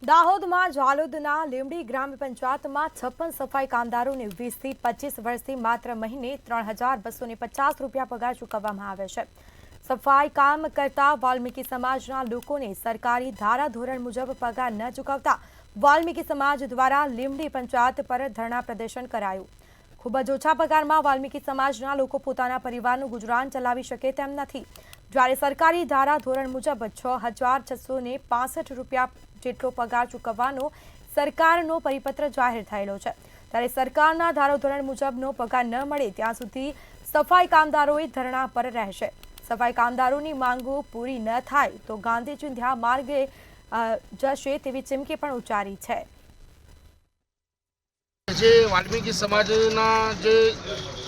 દાહોદમાં ઝાલોદના લીમડી ગ્રામ પંચાયતમાં 56 સફાઈ કામદારોને 20 થી 25 વર્ષથી માત્ર મહિને 3250 રૂપિયા પગાર ચૂકવવામાં આવે છે। સફાઈ કામ કરતા વાલ્મીકી સમાજના લોકોને સરકારી ધારાધોરણ મુજબ પગાર ન ચૂકવતા વાલ્મીકી સમાજ દ્વારા લીમડી પંચાયત પર ધરણા પ્રદર્શન કરાયું। ખૂબ જ ઓછા પગારમાં વાલ્મીકી સમાજના લોકો પોતાના પરિવારનું ગુજરાન ચલાવી શકે તેમ નથી। જ્યારે સરકારી ધારાધોરણ મુજબ 6665 રૂપિયા જેટલો પગાર ચૂકવવાનો સરકારનો પરિપત્ર જાહેર થયેલો છે। ત્યારે સરકારના ધારાધોરણ મુજબનો પગાર ન મળે ત્યાં સુધી સફાઈ કામદારોએ ધરણા પર રહેશે। સફાઈ કામદારોની માંગો પૂરી ન થાય તો ગાંધી ચિંધ્યા માર્ગે જશે તેવી ચીમકી પણ ઉચ્ચારી છે। જે વાલ્મીકી સમાજના જે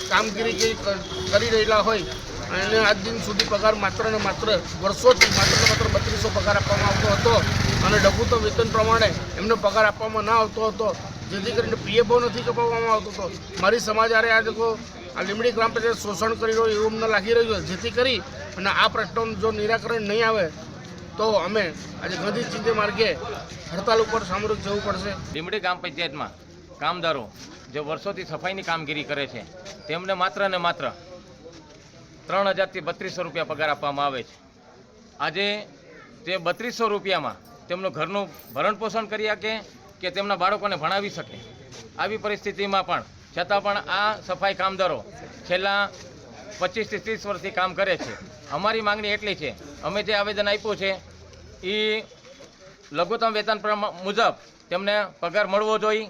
કામગીરી કરી રહેલા હોય અને આજ દિન સુધી પગાર માત્ર ને માત્ર વર્ષોથી માત્ર 3200 પગાર આપવામાં આવતો હતો અને લઘુત્તમ વેતન પ્રમાણે એમને પગાર આપવામાં ના આવતો હતો, જેથી કરીને પીએફઓ નથી કપાવવામાં આવતો હતો। મારી સમાજ આરે આ લોકો આ લીમડી ગ્રામ પંચાયત શોષણ કરી રહ્યો એવું અમને લાગી રહ્યું છે, જેથી કરી અને આ પ્રશ્નોનું જો નિરાકરણ નહીં આવે તો અમે આજે ગાંધી ચિંધ્યા માર્ગે હડતાલ ઉપર સામૂહિક જવું પડશે। લીમડી ગ્રામ પંચાયતમાં કામદારો જે વર્ષોથી સફાઈની કામગીરી કરે છે તેમને માત્ર ને માત્ર 3000 થી 3200 રૂપિયા પગાર આપવામાં આવે છે। આજે તે 3200 રૂપિયામાં તેમનું ઘરનું ભરણ પોષણ કરી શકે કે તેમના બાળકોને ભણાવી શકે, આવી પરિસ્થિતિમાં પણ છતાં પણ આ સફાઈ કામદારો છેલ્લા 25 થી 30 વર્ષથી કામ કરે છે। અમારી માંગણી એટલી છે, અમે જે આવેદન આપ્યું છે એ લઘુત્તમ વેતન મુજબ તેમને પગાર મળવો જોઈએ।